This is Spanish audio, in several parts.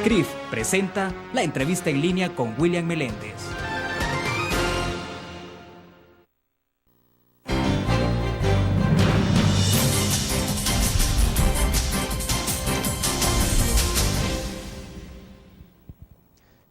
CRIF presenta la entrevista en línea con William Meléndez.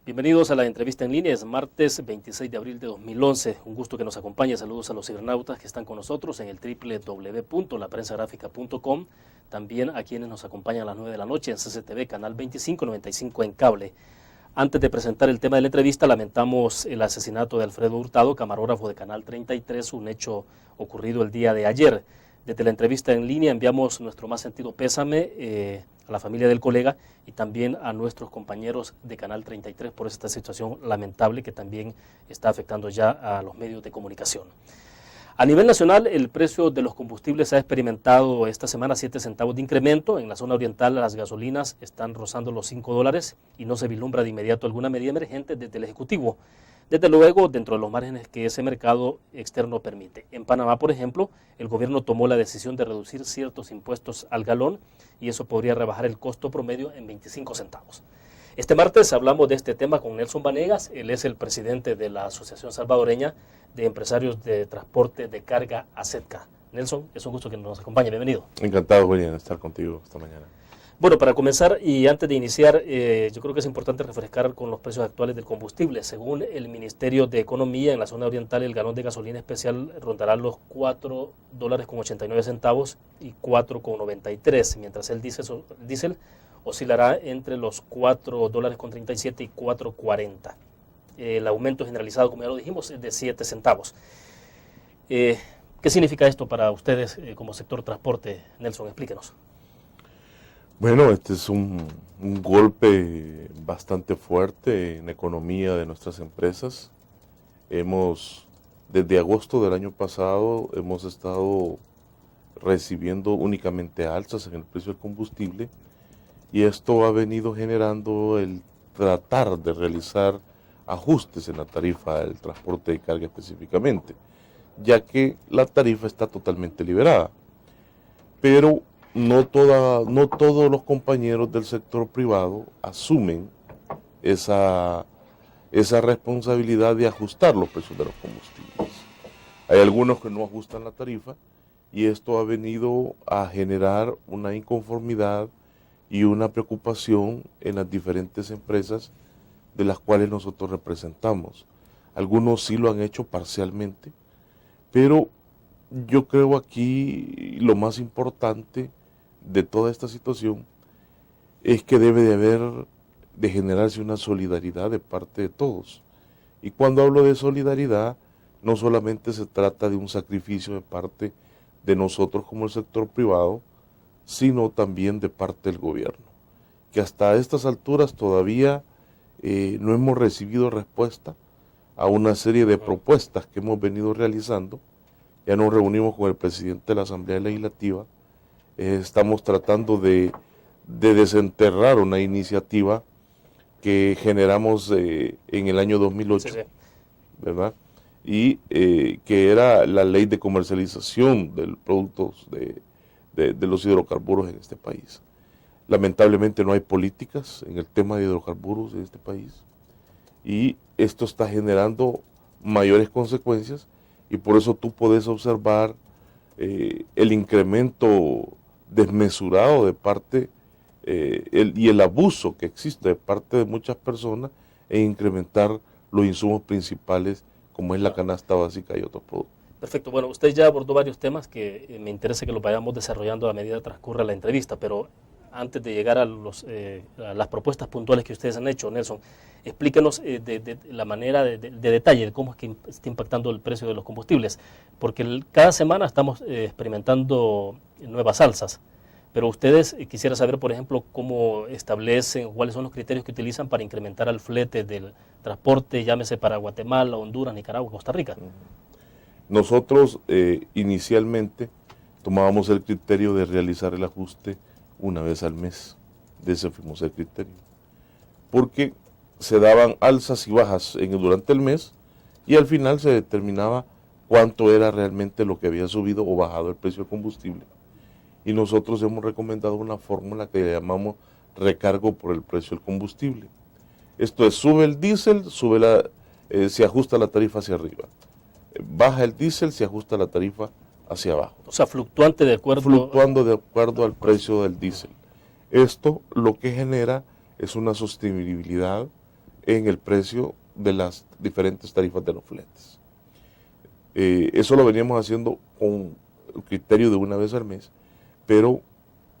Bienvenidos a la entrevista en línea, es martes 26 de abril de 2011. Un gusto que nos acompañe. Saludos a los cibernautas que están con nosotros en el www.laprensagráfica.com. También a quienes nos acompañan a las 9 de la noche en CCTV, canal 2595 en cable. Antes de presentar el tema de la entrevista, lamentamos el asesinato de Alfredo Hurtado, camarógrafo de Canal 33, un hecho ocurrido el día de ayer. Desde la entrevista en línea enviamos nuestro más sentido pésame a la familia del colega y también a nuestros compañeros de Canal 33 por esta situación lamentable que también está afectando ya a los medios de comunicación. A nivel nacional, el precio de los combustibles ha experimentado esta semana 7 centavos de incremento. En la zona oriental, las gasolinas están rozando los $5 y no se vislumbra de inmediato alguna medida emergente desde el Ejecutivo. Desde luego, dentro de los márgenes que ese mercado externo permite. En Panamá, por ejemplo, el gobierno tomó la decisión de reducir ciertos impuestos al galón y eso podría rebajar el costo promedio en 25 centavos. Este martes hablamos de este tema con Nelson Vanegas. Él es el presidente de la Asociación Salvadoreña de Empresarios de Transporte de Carga, ASETCA. Nelson, es un gusto que nos acompañe. Bienvenido. Encantado, William, de estar contigo esta mañana. Bueno, para comenzar y antes de iniciar, yo creo que es importante refrescar con los precios actuales del combustible. Según el Ministerio de Economía, en la zona oriental el galón de gasolina especial rondará los $4.89 y $4.93, mientras el diésel oscilará entre los $4.37 y $4.40. El aumento generalizado, como ya lo dijimos, es de 7 centavos. ¿Qué significa esto para ustedes como sector transporte? Nelson, explíquenos. Bueno, este es un golpe bastante fuerte en la economía de nuestras empresas. Desde agosto del año pasado, hemos estado recibiendo únicamente alzas en el precio del combustible y esto ha venido generando el tratar de realizar ajustes en la tarifa del transporte de carga específicamente, ya que la tarifa está totalmente liberada. Pero no todos los compañeros del sector privado asumen esa responsabilidad de ajustar los precios de los combustibles. Hay algunos que no ajustan la tarifa y esto ha venido a generar una inconformidad y una preocupación en las diferentes empresas de las cuales nosotros representamos. Algunos sí lo han hecho parcialmente, pero yo creo aquí lo más importante de toda esta situación es que debe de generarse una solidaridad de parte de todos. Y cuando hablo de solidaridad, no solamente se trata de un sacrificio de parte de nosotros como el sector privado, sino también de parte del gobierno, que hasta estas alturas todavía no hemos recibido respuesta a una serie de propuestas que hemos venido realizando. Ya nos reunimos con el presidente de la Asamblea Legislativa. Estamos tratando de desenterrar una iniciativa que generamos en el año 2008, sí. ¿Verdad? Y que era la ley de comercialización de productos de los hidrocarburos en este país. Lamentablemente no hay políticas en el tema de hidrocarburos en este país y esto está generando mayores consecuencias y por eso tú puedes observar el incremento desmesurado de parte y el abuso que existe de parte de muchas personas en incrementar los insumos principales como es la canasta básica y otros productos. Perfecto, bueno, usted ya abordó varios temas que me interesa que los vayamos desarrollando a medida que transcurra la entrevista, pero antes de llegar a las propuestas puntuales que ustedes han hecho, Nelson, explíquenos de la manera de detalle de cómo es que está impactando el precio de los combustibles, porque cada semana estamos experimentando nuevas alzas, pero ustedes quisiera saber, por ejemplo, cómo establecen, cuáles son los criterios que utilizan para incrementar el flete del transporte, llámese para Guatemala, Honduras, Nicaragua, Costa Rica. Nosotros inicialmente tomábamos el criterio de realizar el ajuste una vez al mes. De ese fuimos el criterio. Porque se daban alzas y bajas durante el mes y al final se determinaba cuánto era realmente lo que había subido o bajado el precio del combustible. Y nosotros hemos recomendado una fórmula que llamamos recargo por el precio del combustible. Esto es, sube el diésel, se ajusta la tarifa hacia arriba. Baja el diésel, se ajusta la tarifa hacia abajo. O sea, fluctuando de acuerdo al precio del diésel. Esto lo que genera es una sostenibilidad en el precio de las diferentes tarifas de los fletes. Eso lo veníamos haciendo con el criterio de una vez al mes, pero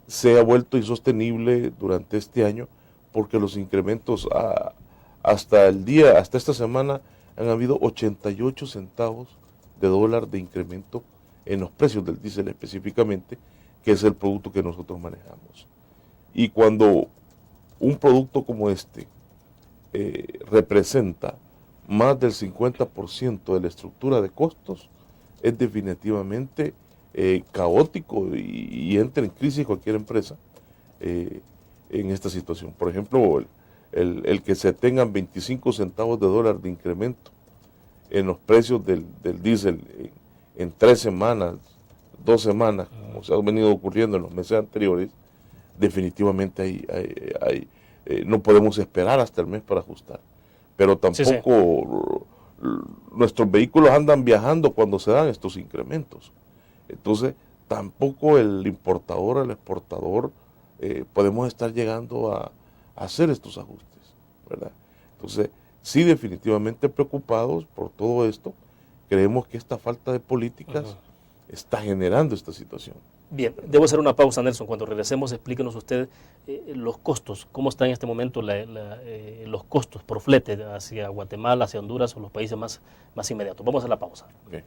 se ha vuelto insostenible durante este año porque los incrementos hasta esta semana han habido 88 centavos de dólar de incremento en los precios del diésel específicamente, que es el producto que nosotros manejamos. Y cuando un producto como este representa más del 50% de la estructura de costos, es definitivamente caótico y entra en crisis cualquier empresa en esta situación. Por ejemplo, el que se tengan 25 centavos de dólar de incremento en los precios del diésel en 3 semanas, 2 semanas, como se ha venido ocurriendo en los meses anteriores, definitivamente no podemos esperar hasta el mes para ajustar. Pero tampoco nuestros vehículos andan viajando cuando se dan estos incrementos. Entonces, tampoco el importador, el exportador, podemos estar llegando a hacer estos ajustes, ¿verdad? Entonces, sí, definitivamente preocupados por todo esto. Creemos que esta falta de políticas está generando esta situación. Bien, debo hacer una pausa, Nelson. Cuando regresemos, explíquenos usted los costos, cómo están en este momento los costos por flete hacia Guatemala, hacia Honduras o los países más inmediatos. Vamos a la pausa. Okay.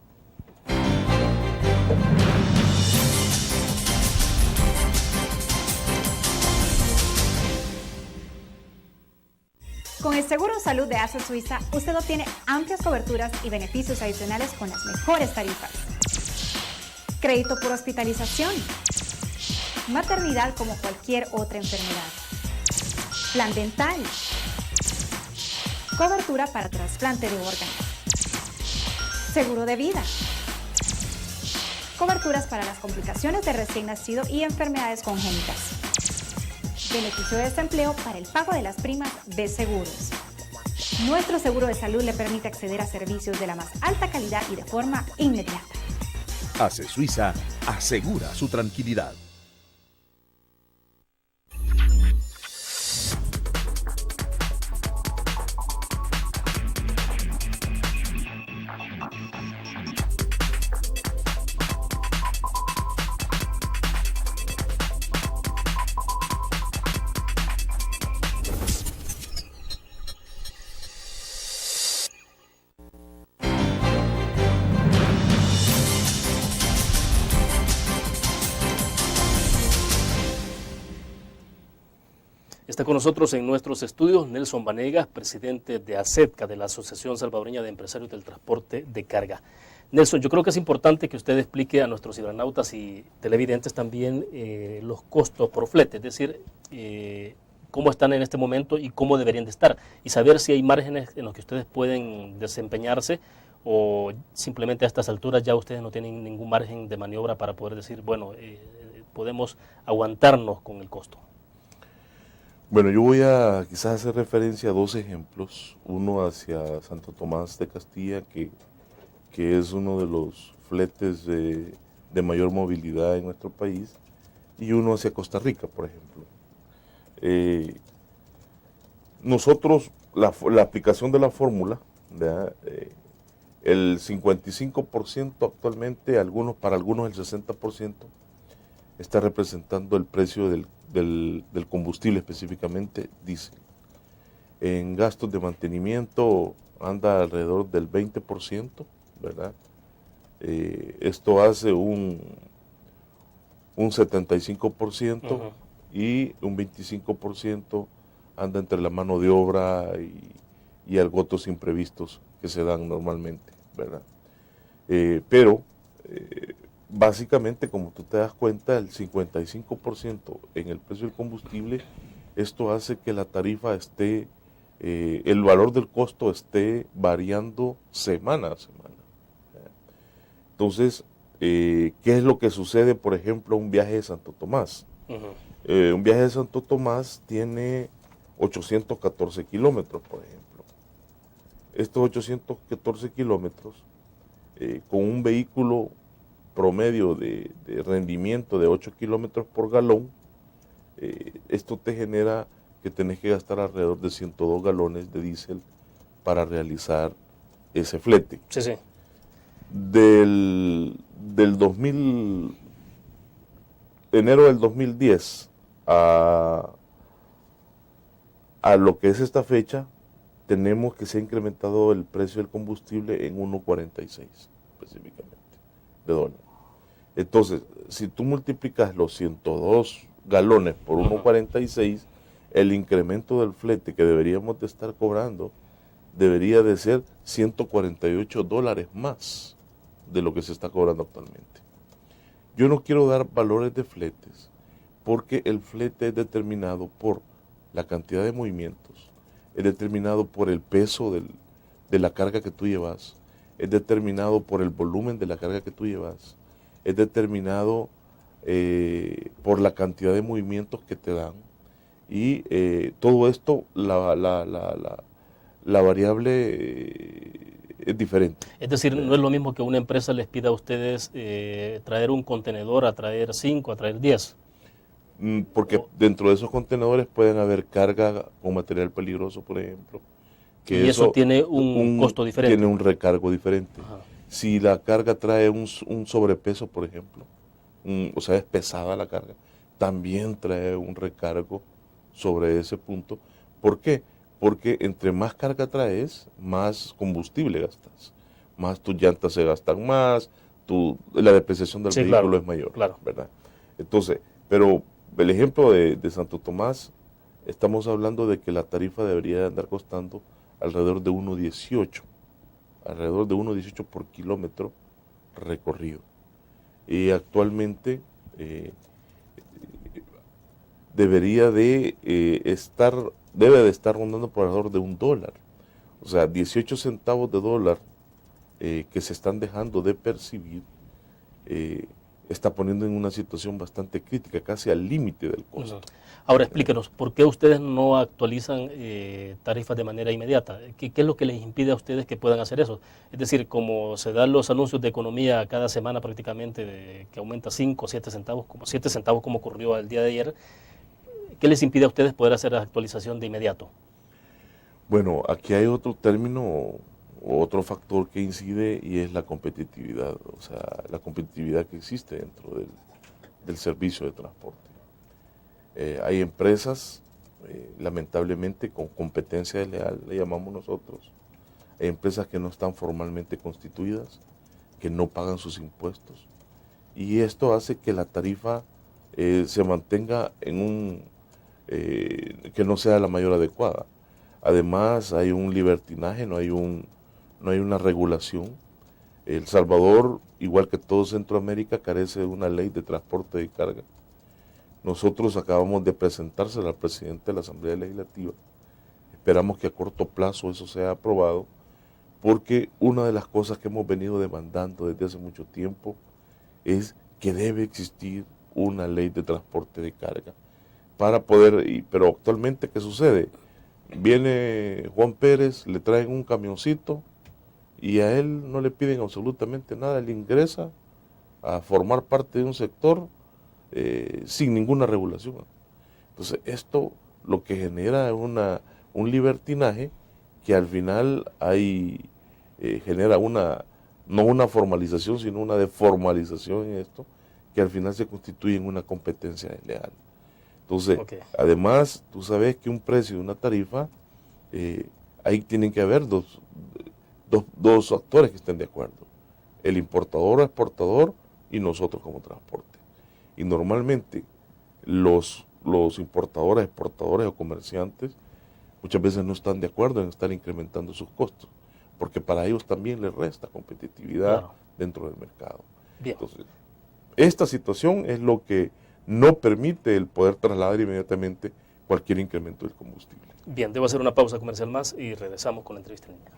Con el Seguro Salud de AXA Suiza, usted obtiene amplias coberturas y beneficios adicionales con las mejores tarifas. Crédito por hospitalización. Maternidad como cualquier otra enfermedad. Plan dental. Cobertura para trasplante de órganos. Seguro de vida. Coberturas para las complicaciones de recién nacido y enfermedades congénitas. Beneficio de desempleo para el pago de las primas de seguros. Nuestro seguro de salud le permite acceder a servicios de la más alta calidad y de forma inmediata. AXA Suiza asegura su tranquilidad. Está con nosotros en nuestros estudios Nelson Vanegas, presidente de ASETCA, de la Asociación Salvadoreña de Empresarios del Transporte de Carga. Nelson, yo creo que es importante que usted explique a nuestros cibernautas y televidentes también los costos por flete, es decir, cómo están en este momento y cómo deberían de estar, y saber si hay márgenes en los que ustedes pueden desempeñarse o simplemente a estas alturas ya ustedes no tienen ningún margen de maniobra para poder decir, bueno, podemos aguantarnos con el costo. Bueno, yo voy a quizás hacer referencia a 2 ejemplos, uno hacia Santo Tomás de Castilla, que es uno de los fletes de mayor movilidad en nuestro país, y uno hacia Costa Rica, por ejemplo. Nosotros, la aplicación de la fórmula, el 55% actualmente, para algunos el 60%, está representando el precio del combustible, específicamente diésel. En gastos de mantenimiento anda alrededor del 20%, ¿verdad? Esto hace un 75% y un 25% anda entre la mano de obra y algo otros imprevistos que se dan normalmente, ¿verdad? Pero básicamente, como tú te das cuenta, el 55% en el precio del combustible, esto hace que la tarifa esté, el valor del costo esté variando semana a semana. Entonces, ¿qué es lo que sucede, por ejemplo, a un viaje de Santo Tomás? Un viaje de Santo Tomás tiene 814 kilómetros, por ejemplo. Estos 814 kilómetros, con un vehículo promedio de rendimiento de 8 kilómetros por galón, esto te genera que tenés que gastar alrededor de 102 galones de diésel para realizar ese flete. Sí, sí. Del enero del 2010 a lo que es esta fecha, tenemos que se ha incrementado el precio del combustible en 1.46 específicamente de dólar. Entonces, si tú multiplicas los 102 galones por 1.46, el incremento del flete que deberíamos de estar cobrando debería de ser $148 más de lo que se está cobrando actualmente. Yo no quiero dar valores de fletes porque el flete es determinado por la cantidad de movimientos, es determinado por el peso de la carga que tú llevas, es determinado por el volumen de la carga que tú llevas, es determinado por la cantidad de movimientos que te dan, y todo esto, la variable es diferente. Es decir, no es lo mismo que una empresa les pida a ustedes traer un contenedor, a traer 5, a traer 10. Porque dentro de esos contenedores pueden haber carga con material peligroso, por ejemplo. Que y eso tiene un costo diferente. Tiene un recargo diferente. Ajá. Si la carga trae un sobrepeso, por ejemplo, o sea, es pesada la carga, también trae un recargo sobre ese punto. ¿Por qué? Porque entre más carga traes, más combustible gastas, más tus llantas se gastan más, la depreciación del vehículo es mayor, claro. ¿verdad? Entonces, pero el ejemplo de Santo Tomás, estamos hablando de que la tarifa debería andar costando alrededor de 1.18 por kilómetro recorrido. Y actualmente debe de estar rondando por alrededor de $1. O sea, 18 centavos de dólar que se están dejando de percibir, está poniendo en una situación bastante crítica, casi al límite del costo. Ahora explíquenos, ¿por qué ustedes no actualizan tarifas de manera inmediata? ¿Qué es lo que les impide a ustedes que puedan hacer eso? Es decir, como se dan los anuncios de economía cada semana prácticamente, que aumenta 5 o 7 centavos, como 7 centavos como ocurrió el día de ayer, ¿qué les impide a ustedes poder hacer la actualización de inmediato? Bueno, aquí hay otro término, otro factor que incide, y es la competitividad, o sea, la competitividad que existe dentro del servicio de transporte. Hay empresas, lamentablemente, con competencia desleal, le llamamos nosotros. Hay empresas que no están formalmente constituidas, que no pagan sus impuestos, y esto hace que la tarifa se mantenga en que no sea la mayor adecuada. Además, hay un libertinaje, no hay una regulación. El Salvador, igual que todo Centroamérica, carece de una ley de transporte de carga. Nosotros acabamos de presentársela al presidente de la Asamblea Legislativa. Esperamos que a corto plazo eso sea aprobado, porque una de las cosas que hemos venido demandando desde hace mucho tiempo es que debe existir una ley de transporte de carga para poder, pero actualmente, ¿qué sucede? Viene Juan Pérez, le traen un camioncito y a él no le piden absolutamente nada, él ingresa a formar parte de un sector sin ninguna regulación. Entonces esto lo que genera es un libertinaje que al final genera no una formalización, sino una deformalización en esto, que al final se constituye en una competencia desleal. Entonces, además, tú sabes que un precio de una tarifa, ahí tienen que haber dos actores que estén de acuerdo, el importador o exportador y nosotros como transporte. Y normalmente los importadores, exportadores o comerciantes muchas veces no están de acuerdo en estar incrementando sus costos, porque para ellos también les resta competitividad dentro del mercado. Bien. Entonces, esta situación es lo que no permite el poder trasladar inmediatamente cualquier incremento del combustible. Bien, debo hacer una pausa comercial más y regresamos con la entrevista en línea.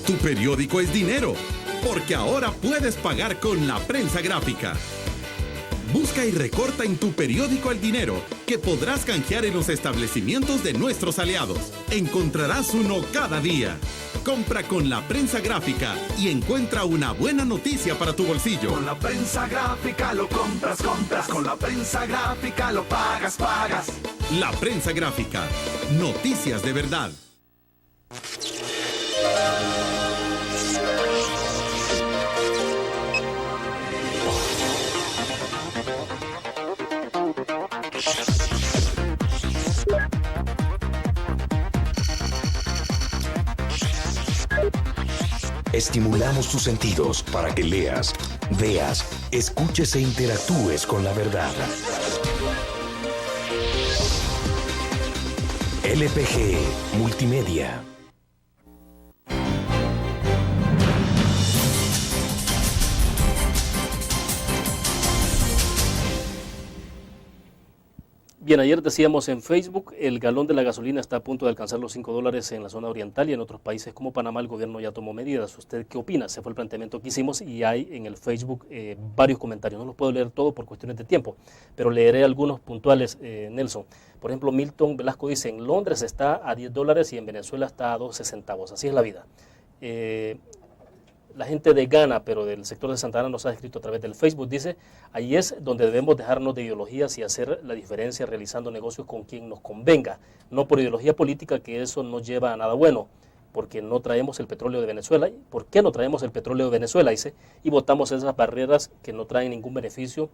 Tu periódico es dinero, porque ahora puedes pagar con la prensa gráfica. Busca y recorta en tu periódico el dinero, que podrás canjear en los establecimientos de nuestros aliados. Encontrarás uno cada día. Compra con la prensa gráfica y encuentra una buena noticia para tu bolsillo. Con la prensa gráfica lo compras. Con la prensa gráfica lo pagas. La prensa gráfica. Noticias de verdad. Estimulamos tus sentidos para que leas, veas, escuches e interactúes con la verdad. LPG Multimedia. Bien, ayer decíamos en Facebook, el galón de la gasolina está a punto de alcanzar los $5 en la zona oriental y en otros países como Panamá el gobierno ya tomó medidas. ¿Usted qué opina? Ese fue el planteamiento que hicimos y hay en el Facebook varios comentarios. No los puedo leer todo por cuestiones de tiempo, pero leeré algunos puntuales, Nelson. Por ejemplo, Milton Velasco dice, en Londres está a $10 y en Venezuela está a 12 centavos. Así es la vida. La gente de Ghana, pero del sector de Santa Ana, nos ha escrito a través del Facebook, dice, ahí es donde debemos dejarnos de ideologías y hacer la diferencia realizando negocios con quien nos convenga, no por ideología política, que eso no lleva a nada bueno, porque no traemos el petróleo de Venezuela. ¿Por qué no traemos el petróleo de Venezuela? Dice, y votamos esas barreras que no traen ningún beneficio.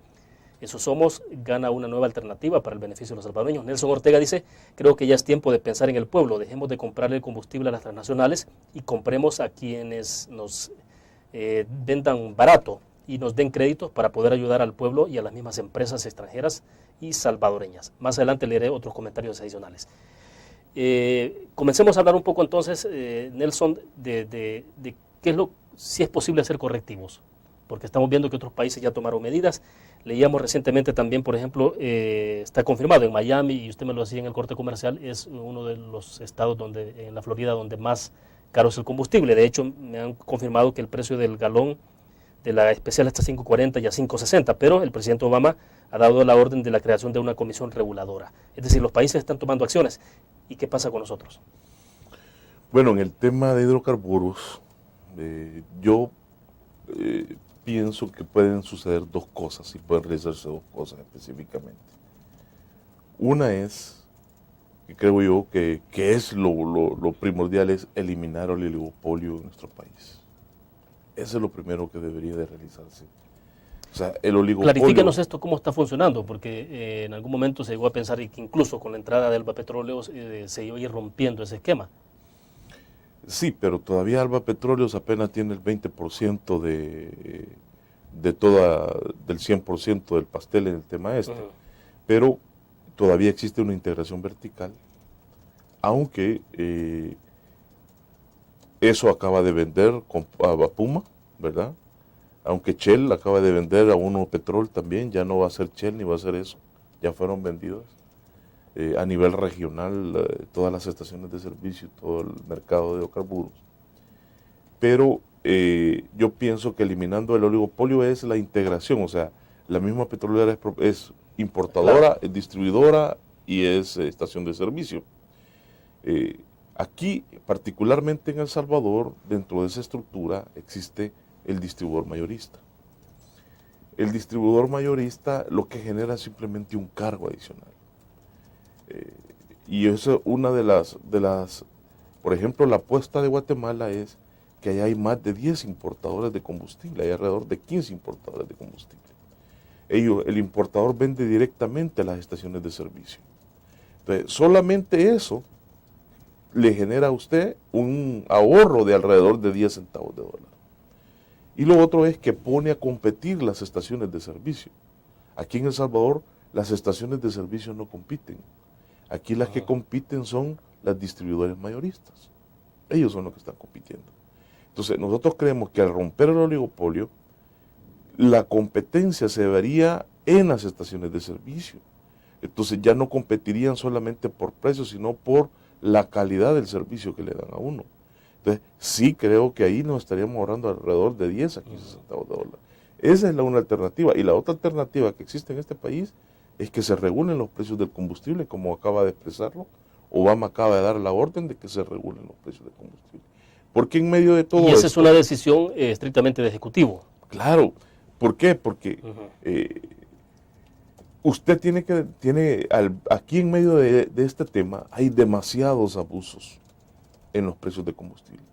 Eso somos, gana una nueva alternativa para el beneficio de los salvadoreños. Nelson Ortega dice, creo que ya es tiempo de pensar en el pueblo, dejemos de comprarle el combustible a las transnacionales y compremos a quienes nos vendan barato y nos den créditos para poder ayudar al pueblo y a las mismas empresas extranjeras y salvadoreñas. Más adelante leeré otros comentarios adicionales. Comencemos a hablar un poco entonces, Nelson, de qué es si es posible hacer correctivos, porque estamos viendo que otros países ya tomaron medidas. Leíamos recientemente también, por ejemplo, está confirmado en Miami, y usted me lo decía en el corte comercial, es uno de los estados en la Florida donde más caro es el combustible. De hecho, me han confirmado que el precio del galón de la especial está a $5.40 y a $5.60, pero el presidente Obama ha dado la orden de la creación de una comisión reguladora. Es decir, los países están tomando acciones. ¿Y qué pasa con nosotros? Bueno, en el tema de hidrocarburos, yo pienso que pueden suceder dos cosas, y pueden realizarse dos cosas específicamente. Una es, y creo yo que es lo primordial, es eliminar el oligopolio en nuestro país. Eso es lo primero que debería de realizarse. O sea, el oligopolio... Clarifíquenos esto, cómo está funcionando, porque en algún momento se llegó a pensar que incluso con la entrada de Alba Petróleos se iba a ir rompiendo ese esquema. Sí, pero todavía Alba Petróleos apenas tiene el 20% del 100% del pastel en el tema este. Pero todavía existe una integración vertical, aunque eso acaba de vender a Puma, ¿verdad? Aunque Shell acaba de vender a Uno Petrol también, ya no va a ser Shell ni va a ser eso, ya fueron vendidas. A nivel regional, todas las estaciones de servicio, todo el mercado de hidrocarburos. Pero yo pienso que eliminando el oligopolio es la integración, o sea, la misma petrolera es importadora, claro, es distribuidora y es estación de servicio. Aquí, particularmente en El Salvador, dentro de esa estructura existe el distribuidor mayorista. El distribuidor mayorista lo que genera es simplemente un cargo adicional. Y eso es una de las, por ejemplo, la apuesta de Guatemala es que allá hay más de 10 importadores de combustible, hay alrededor de 15 importadores de combustible. El importador vende directamente a las estaciones de servicio. Entonces, solamente eso le genera a usted un ahorro de alrededor de 10 centavos de dólar. Y lo otro es que pone a competir las estaciones de servicio. Aquí en El Salvador las estaciones de servicio no compiten. Aquí las que compiten son las distribuidores mayoristas. Ellos son los que están compitiendo. Entonces nosotros creemos que al romper el oligopolio, la competencia se vería en las estaciones de servicio. Entonces ya no competirían solamente por precio, sino por la calidad del servicio que le dan a uno. Entonces, sí creo que ahí nos estaríamos ahorrando alrededor de 10 a 15 centavos de dólar. Esa es una alternativa. Y la otra alternativa que existe en este país es que se regulen los precios del combustible, como acaba de expresarlo. Obama acaba de dar la orden de que se regulen los precios del combustible. Porque en medio de todo Y esa esto, es una decisión estrictamente de ejecutivo. Claro. ¿Por qué? Porque usted aquí en medio de este tema hay demasiados abusos en los precios de combustible.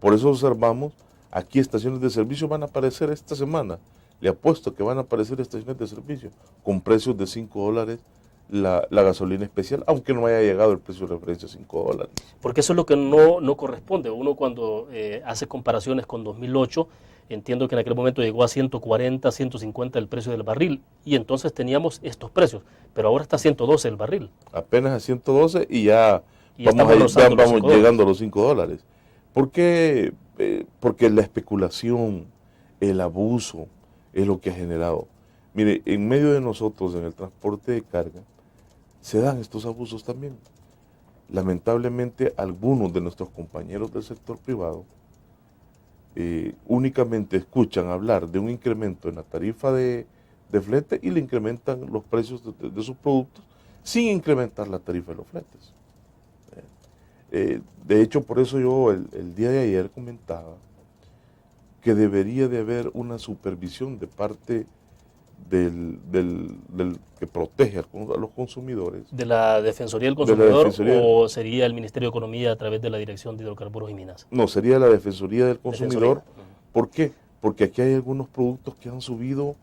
Por eso observamos, aquí estaciones de servicio van a aparecer esta semana. Le apuesto que van a aparecer estaciones de servicio con precios de $5 la gasolina especial, aunque no haya llegado el precio de referencia a $5. Porque eso es lo que no corresponde. Uno cuando hace comparaciones con 2008, entiendo que en aquel momento llegó a 140, 150 el precio del barril, y entonces teníamos estos precios, pero ahora está a 112 el barril. Apenas a 112 y ya vamos llegando a los $5. ¿Por qué? Porque la especulación, el abuso es lo que ha generado. Mire, en medio de nosotros en el transporte de carga se dan estos abusos también. Lamentablemente algunos de nuestros compañeros del sector privado únicamente escuchan hablar de un incremento en la tarifa de flete y le incrementan los precios de sus productos sin incrementar la tarifa de los fletes. De hecho, por eso yo el día de ayer comentaba que debería de haber una supervisión de parte del que protege a los consumidores. ¿De la Defensoría del Consumidor Defensoría. O sería el Ministerio de Economía a través de la Dirección de Hidrocarburos y Minas? No, sería la Defensoría del Consumidor. Defensoría. ¿Por qué? Porque aquí hay algunos productos que han subido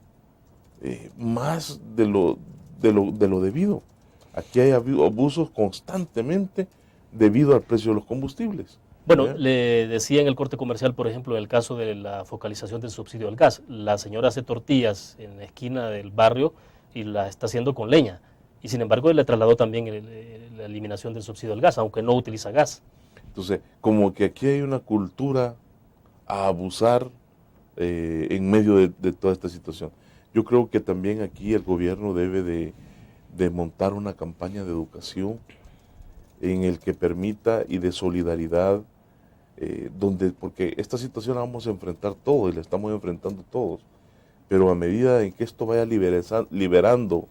más de lo debido. Aquí hay abusos constantemente debido al precio de los combustibles. Bueno, le decía en el corte comercial, por ejemplo, en el caso de la focalización del subsidio al gas, la señora hace tortillas en la esquina del barrio y la está haciendo con leña. Y sin embargo, le trasladó también la eliminación del subsidio al gas, aunque no utiliza gas. Entonces, como que aquí hay una cultura a abusar en medio de toda esta situación. Yo creo que también aquí el gobierno debe de montar una campaña de educación en el que permita y de solidaridad, porque esta situación la vamos a enfrentar todos y la estamos enfrentando todos, pero a medida en que esto vaya liberando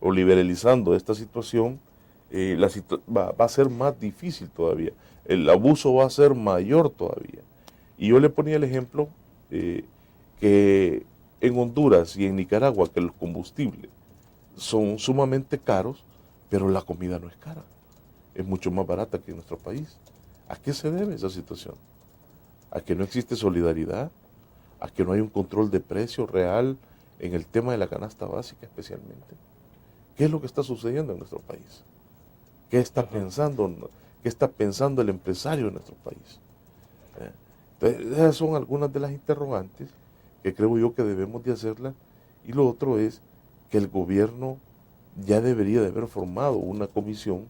o liberalizando esta situación, va a ser más difícil todavía, el abuso va a ser mayor todavía. Y yo le ponía el ejemplo que en Honduras y en Nicaragua, que los combustibles son sumamente caros, pero la comida no es cara. Es mucho más barata que en nuestro país. ¿A qué se debe esa situación? ¿A que no existe solidaridad? ¿A que no hay un control de precio real en el tema de la canasta básica especialmente? ¿Qué es lo que está sucediendo en nuestro país? ¿Qué está pensando el empresario en nuestro país? Entonces, esas son algunas de las interrogantes que creo yo que debemos de hacerlas. Y lo otro es que el gobierno ya debería de haber formado una comisión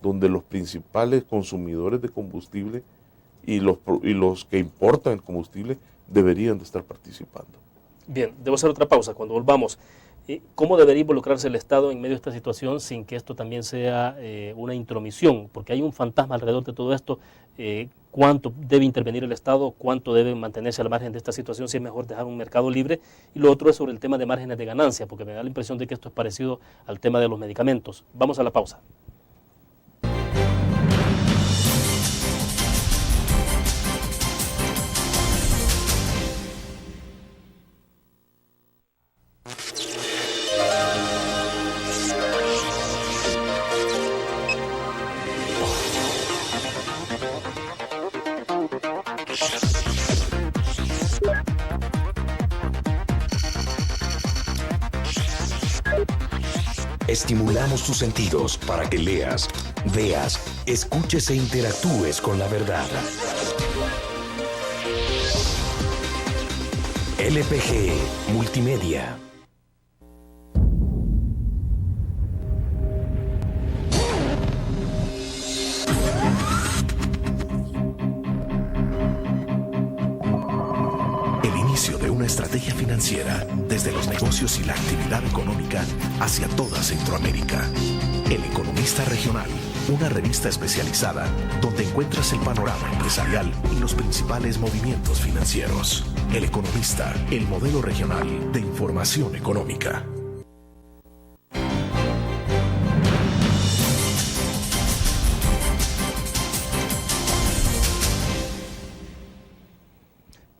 donde los principales consumidores de combustible y los que importan el combustible deberían de estar participando. Bien, debo hacer otra pausa. Cuando volvamos, ¿cómo debería involucrarse el Estado en medio de esta situación sin que esto también sea una intromisión? Porque hay un fantasma alrededor de todo esto. ¿Cuánto debe intervenir el Estado? ¿Cuánto debe mantenerse al margen de esta situación? Si es mejor dejar un mercado libre. Y lo otro es sobre el tema de márgenes de ganancia, porque me da la impresión de que esto es parecido al tema de los medicamentos. Vamos a la pausa. Estimulamos tus sentidos para que leas, veas, escuches e interactúes con la verdad. LPG Multimedia. El inicio de una estrategia financiera desde los negocios y la actividad económica hacia toda Centroamérica. El Economista Regional una revista especializada donde encuentras el panorama empresarial y los principales movimientos financieros. El Economista, el modelo regional de información económica.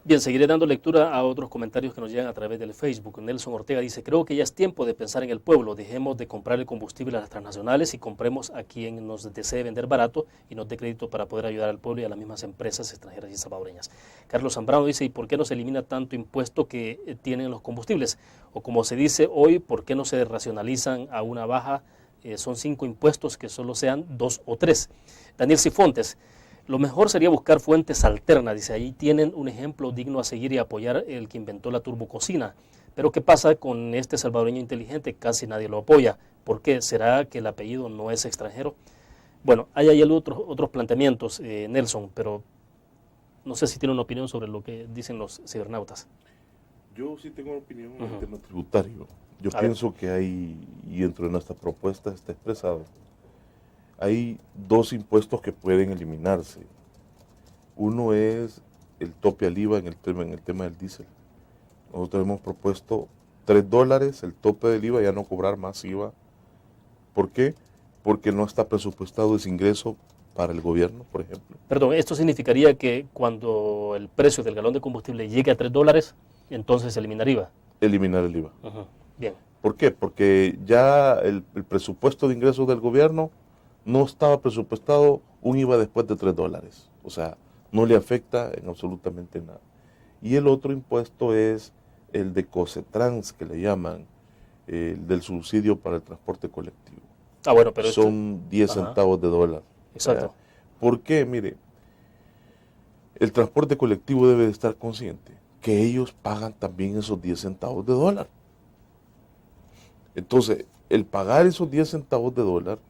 Bien, seguiré dando lectura a otros comentarios que nos llegan a través del Facebook. Nelson Ortega dice, creo que ya es tiempo de pensar en el pueblo, dejemos de comprar el combustible a las transnacionales y compremos a quien nos desee vender barato y nos dé crédito para poder ayudar al pueblo y a las mismas empresas extranjeras y salvadoreñas. Carlos Zambrano dice, ¿y por qué no se elimina tanto impuesto que tienen los combustibles? O como se dice hoy, ¿por qué no se racionalizan a una baja? Son 5 impuestos que solo sean 2 o 3. Daniel Cifontes, lo mejor sería buscar fuentes alternas, dice, ahí tienen un ejemplo digno a seguir y apoyar el que inventó la turbococina. Pero ¿qué pasa con este salvadoreño inteligente? Casi nadie lo apoya. ¿Por qué? ¿Será que el apellido no es extranjero? Bueno, hay ahí otros planteamientos, Nelson, pero no sé si tiene una opinión sobre lo que dicen los cibernautas. Yo sí tengo una opinión en el tema tributario. Yo pienso que hay, y dentro de nuestra propuesta está expresado, hay 2 impuestos que pueden eliminarse. Uno es el tope al IVA en el tema del diésel. Nosotros hemos propuesto $3 el tope del IVA, ya no cobrar más IVA. ¿Por qué? Porque no está presupuestado ese ingreso para el gobierno, por ejemplo. Perdón, esto significaría que cuando el precio del galón de combustible llegue a $3, entonces eliminar IVA. Eliminar el IVA. Bien. ¿Por qué? Porque ya el presupuesto de ingresos del gobierno no estaba presupuestado un IVA después de $3. O sea, no le afecta en absolutamente nada. Y el otro impuesto es el de Cocetrans, que le llaman, el del subsidio para el transporte colectivo. Ah, bueno, pero son 10 centavos de dólar. Exacto. ¿Por qué? Mire, el transporte colectivo debe de estar consciente que ellos pagan también esos 10 centavos de dólar. Entonces, el pagar esos 10 centavos de dólar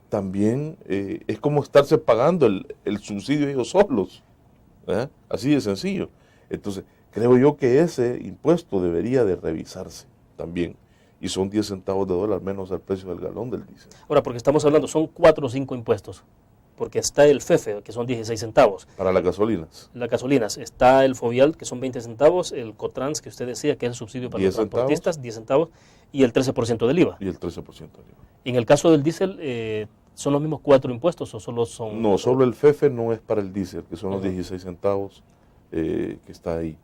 también es como estarse pagando el subsidio ellos solos. Así de sencillo. Entonces, creo yo que ese impuesto debería de revisarse también. Y son 10 centavos de dólar menos al precio del galón del diésel. Ahora, porque estamos hablando, son 4 o 5 impuestos. Porque está el FEFE, que son 16 centavos. Para las gasolinas. Las gasolinas. Está el FOVIAL, que son 20 centavos. El COTRANS, que usted decía, que es el subsidio para los transportistas, 10 centavos. Y el 13% del IVA. Y el 13% del IVA. Y en el caso del diésel, ¿son los mismos 4 impuestos o solo son...? No, solo el FEFE no es para el diésel, que son los 16 centavos que está ahí.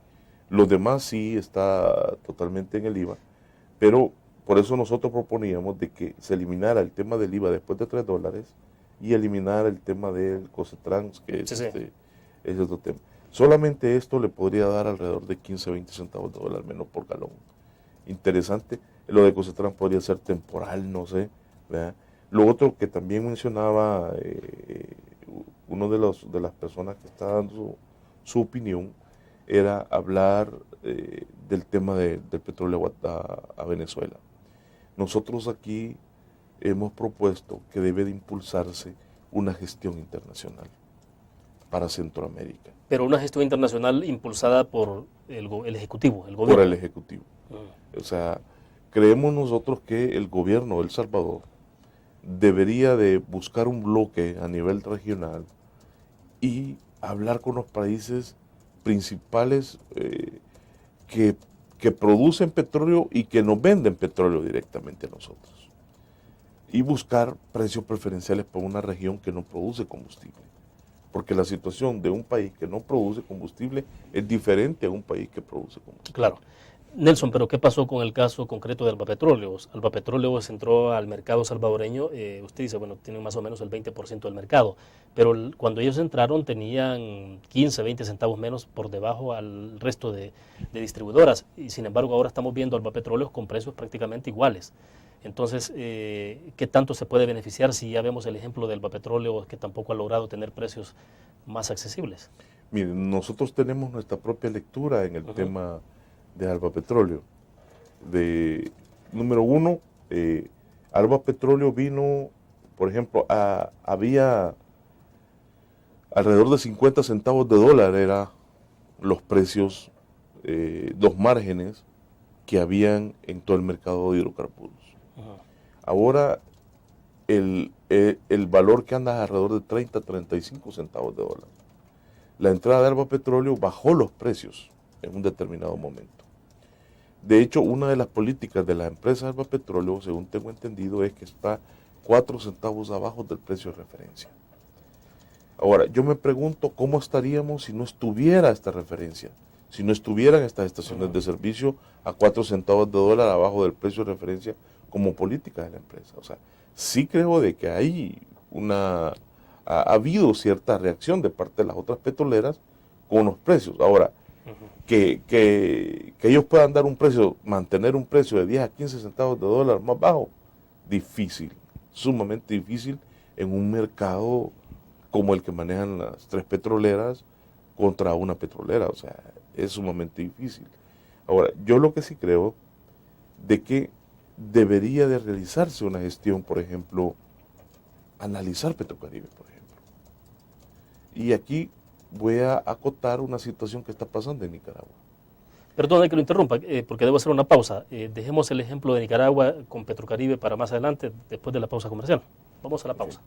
Los demás sí está totalmente en el IVA, pero por eso nosotros proponíamos de que se eliminara el tema del IVA después de $3 y eliminar el tema del Cocetrans, que es, es otro tema. Solamente esto le podría dar alrededor de 15 a 20 centavos de dólar menos por galón. Interesante. Lo de Cocetrans podría ser temporal, no sé, ¿verdad? Lo otro que también mencionaba uno de las personas que está dando su opinión era hablar del tema del petróleo a Venezuela. Nosotros aquí hemos propuesto que debe de impulsarse una gestión internacional para Centroamérica. Pero una gestión internacional impulsada por el Ejecutivo, el gobierno. Por el Ejecutivo. O sea, creemos nosotros que el gobierno de El Salvador debería de buscar un bloque a nivel regional y hablar con los países principales que producen petróleo y que nos venden petróleo directamente a nosotros. Y buscar precios preferenciales para una región que no produce combustible. Porque la situación de un país que no produce combustible es diferente a un país que produce combustible. Claro. Nelson, pero ¿qué pasó con el caso concreto de Albapetróleos? Albapetróleos entró al mercado salvadoreño, usted dice, bueno, tienen más o menos el 20% del mercado, pero cuando ellos entraron tenían 15, 20 centavos menos por debajo al resto de distribuidoras, y sin embargo ahora estamos viendo Albapetróleos con precios prácticamente iguales. Entonces, ¿qué tanto se puede beneficiar si ya vemos el ejemplo del Albapetróleos que tampoco ha logrado tener precios más accesibles? Miren, nosotros tenemos nuestra propia lectura en el tema de Albapetróleo. Número uno, Albapetróleo vino, por ejemplo, había alrededor de 50 centavos de dólar, eran los precios, los márgenes que habían en todo el mercado de hidrocarburos. Ahora el valor que anda alrededor de 30 a 35 centavos de dólar. La entrada de Alba Petróleo bajó los precios en un determinado momento. De hecho, una de las políticas de la empresa Alba Petróleo, según tengo entendido, es que está 4 centavos abajo del precio de referencia. Ahora, yo me pregunto cómo estaríamos si no estuviera esta referencia, si no estuvieran estas estaciones de servicio a 4 centavos de dólar abajo del precio de referencia como política de la empresa. O sea, sí creo de que ha habido cierta reacción de parte de las otras petroleras con los precios. Ahora, que ellos puedan dar un precio, mantener un precio de 10 a 15 centavos de dólar más bajo, difícil, sumamente difícil en un mercado como el que manejan las 3 petroleras contra una petrolera. O sea, es sumamente difícil. Ahora, yo lo que sí creo de que debería de realizarse una gestión, por ejemplo, analizar Petrocaribe, por ejemplo. Y aquí voy a acotar una situación que está pasando en Nicaragua. Perdona que lo interrumpa, porque debo hacer una pausa. Dejemos el ejemplo de Nicaragua con Petrocaribe para más adelante, después de la pausa comercial. Vamos a la pausa.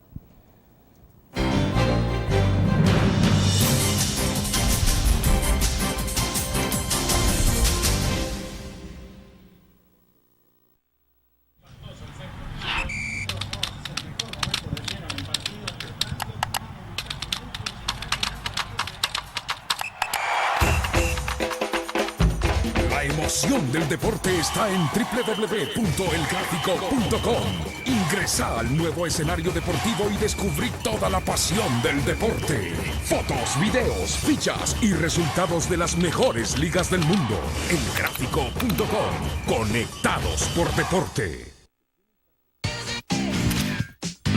La emoción del deporte está en www.elgráfico.com. Ingresa al nuevo escenario deportivo y descubrí toda la pasión del deporte. Fotos, videos, fichas y resultados de las mejores ligas del mundo. Elgráfico.com. Conectados por deporte.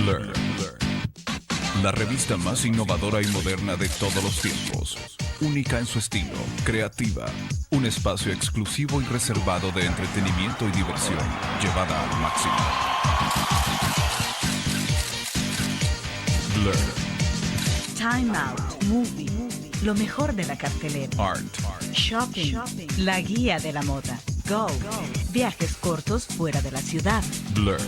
Blur. La revista más innovadora y moderna de todos los tiempos. Única en su estilo, creativa. Un espacio exclusivo y reservado de entretenimiento y diversión, llevada al máximo. Blur. Time Out, Movie, lo mejor de la cartelera. Art. Shopping, la guía de la moda. Go, viajes cortos fuera de la ciudad. Blur.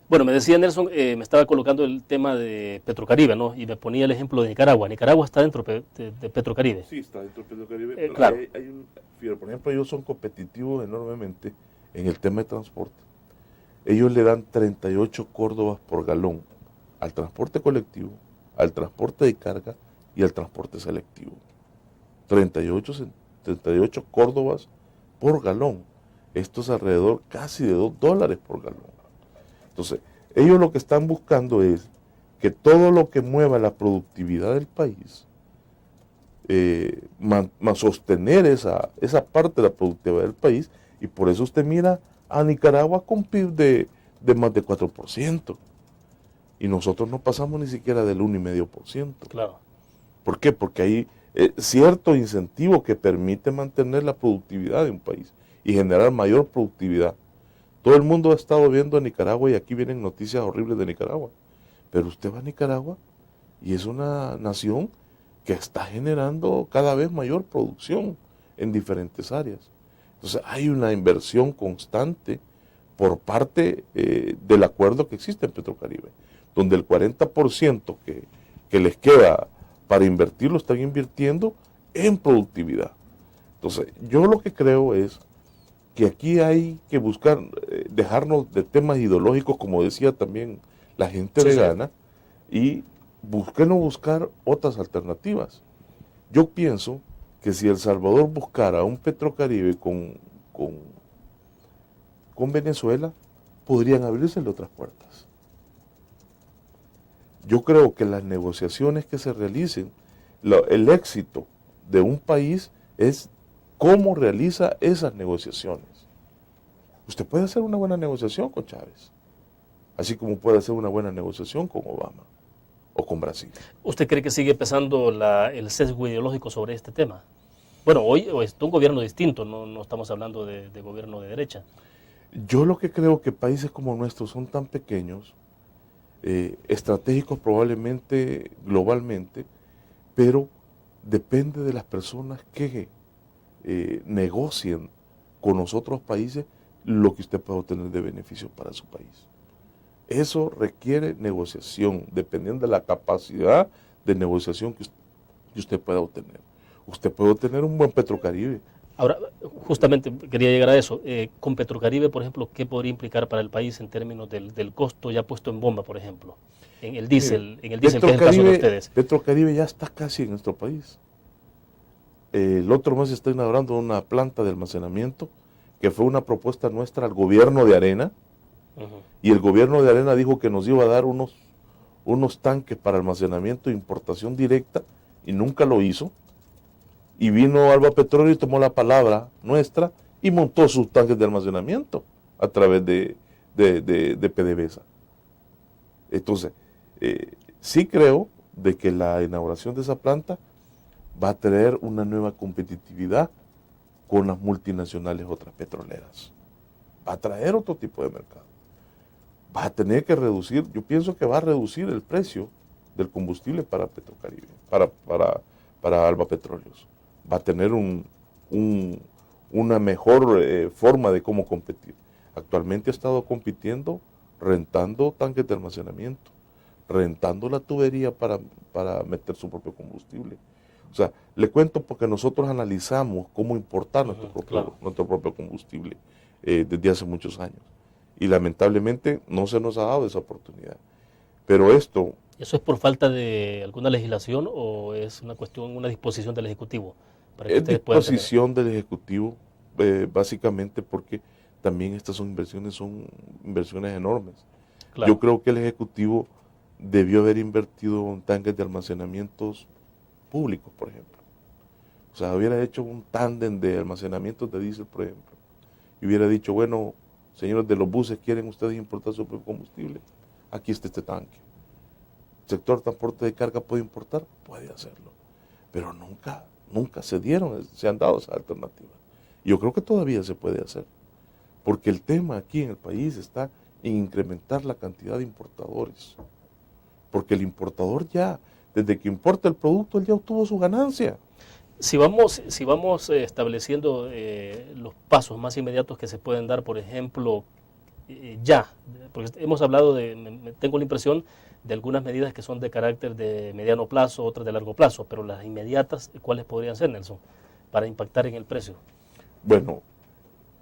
Bueno, me decía Nelson, me estaba colocando el tema de Petrocaribe, ¿no? Y me ponía el ejemplo de Nicaragua. Nicaragua está dentro de Petrocaribe. Sí, está dentro de Petrocaribe. Pero claro. Por ejemplo, ellos son competitivos enormemente en el tema de transporte. Ellos le dan 38 córdobas por galón al transporte colectivo, al transporte de carga y al transporte selectivo. 38 córdobas por galón. Esto es alrededor casi de $2 por galón. Entonces, ellos lo que están buscando es que todo lo que mueva la productividad del país, sostener esa parte de la productividad del país, y por eso usted mira a Nicaragua con PIB de más de 4%, y nosotros no pasamos ni siquiera del 1,5%. Claro. ¿Por qué? Porque hay cierto incentivo que permite mantener la productividad de un país y generar mayor productividad. Todo el mundo ha estado viendo a Nicaragua y aquí vienen noticias horribles de Nicaragua. Pero usted va a Nicaragua y es una nación que está generando cada vez mayor producción en diferentes áreas. Entonces hay una inversión constante por parte del acuerdo que existe en Petrocaribe, donde el 40% que les queda para invertir lo están invirtiendo en productividad. Entonces yo lo que creo es que aquí hay que buscar, dejarnos de temas ideológicos, como decía también la gente vegana, y buscar otras alternativas. Yo pienso que si El Salvador buscara un Petrocaribe con Venezuela, podrían abrirse otras puertas. Yo creo que las negociaciones que se realicen, el éxito de un país es cómo realiza esas negociaciones. Usted puede hacer una buena negociación con Chávez, así como puede hacer una buena negociación con Obama o con Brasil. ¿Usted cree que sigue pesando el sesgo ideológico sobre este tema? Bueno, hoy es un gobierno distinto, no estamos hablando de gobierno de derecha. Yo lo que creo que países como nuestros son tan pequeños, estratégicos probablemente globalmente, pero depende de las personas que negocien con los otros países lo que usted pueda obtener de beneficios para su país. Eso requiere negociación, dependiendo de la capacidad de negociación que usted pueda obtener. Usted puede obtener un buen Petrocaribe. Ahora, justamente quería llegar a eso. Con Petrocaribe, por ejemplo, ¿qué podría implicar para el país en términos del costo ya puesto en bomba, por ejemplo? En el diésel, que es el caso de ustedes. Petrocaribe ya está casi en nuestro país. El otro mes se está inaugurando una planta de almacenamiento que fue una propuesta nuestra al gobierno de Arena, y el gobierno de Arena dijo que nos iba a dar unos tanques para almacenamiento e importación directa, y nunca lo hizo. Y vino Alba Petróleo y tomó la palabra nuestra y montó sus tanques de almacenamiento a través de PDVSA. Entonces, sí creo de que la inauguración de esa planta va a traer una nueva competitividad con las multinacionales otras petroleras. Va a traer otro tipo de mercado. Va a tener que reducir, yo pienso que va a reducir el precio del combustible para Petrocaribe, para Alba Petróleos. Va a tener una mejor forma de cómo competir. Actualmente ha estado compitiendo rentando tanques de almacenamiento, rentando la tubería para meter su propio combustible. O sea, le cuento porque nosotros analizamos cómo importar nuestro propio combustible desde hace muchos años. Y lamentablemente no se nos ha dado esa oportunidad. Pero ¿eso es por falta de alguna legislación o es una cuestión, una disposición del Ejecutivo? Es disposición del Ejecutivo, básicamente porque también estas son inversiones enormes. Claro. Yo creo que el Ejecutivo debió haber invertido en tanques de almacenamientos públicos, por ejemplo. O sea, hubiera hecho un tándem de almacenamiento de diésel, por ejemplo. Y hubiera dicho, bueno, señores de los buses, ¿quieren ustedes importar su propio combustible? Aquí está este tanque. ¿El sector de transporte de carga puede importar? Puede hacerlo. Pero nunca se han dado esas alternativas. Y yo creo que todavía se puede hacer. Porque el tema aquí en el país está en incrementar la cantidad de importadores. Porque el importador ya, desde que importa el producto, él ya obtuvo su ganancia. Si vamos estableciendo los pasos más inmediatos que se pueden dar, por ejemplo, porque hemos hablado tengo la impresión de algunas medidas que son de carácter de mediano plazo, otras de largo plazo, pero las inmediatas, ¿cuáles podrían ser, Nelson, para impactar en el precio? Bueno,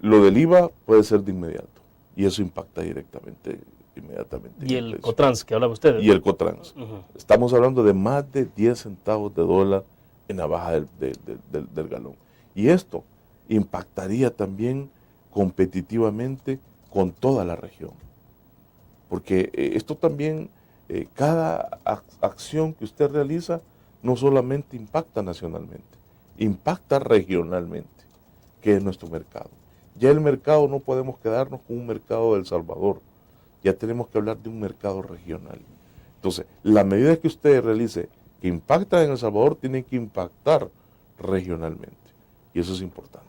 lo del IVA puede ser de inmediato, y eso impacta inmediatamente. ¿Y el Cotrans, que hablaba usted? Y el Cotrans. Estamos hablando de más de 10 centavos de dólar en la baja del galón. Y esto impactaría también competitivamente con toda la región. Porque esto también, cada acción que usted realiza no solamente impacta nacionalmente, impacta regionalmente, que es nuestro mercado. Ya el mercado no podemos quedarnos con un mercado de El Salvador, ya tenemos que hablar de un mercado regional. Entonces, la medida que usted realice que impacta en El Salvador tiene que impactar regionalmente, y eso es importante.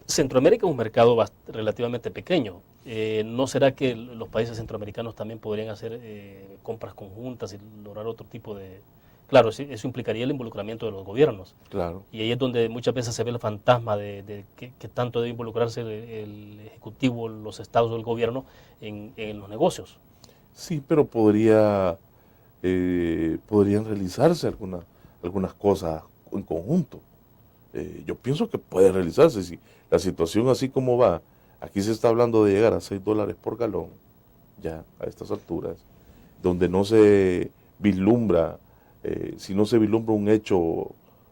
Centroamérica es un mercado relativamente pequeño. ¿No será que los países centroamericanos también podrían hacer compras conjuntas y lograr otro tipo de...? Claro, eso implicaría el involucramiento de los gobiernos. Claro. Y ahí es donde muchas veces se ve el fantasma de que tanto debe involucrarse el Ejecutivo, los estados o el gobierno en los negocios. Sí, pero podrían realizarse algunas cosas en conjunto. Yo pienso que puede realizarse. Si la situación así como va, aquí se está hablando de llegar a $6 por galón, ya a estas alturas, donde no se vislumbra, si no se vislumbra un hecho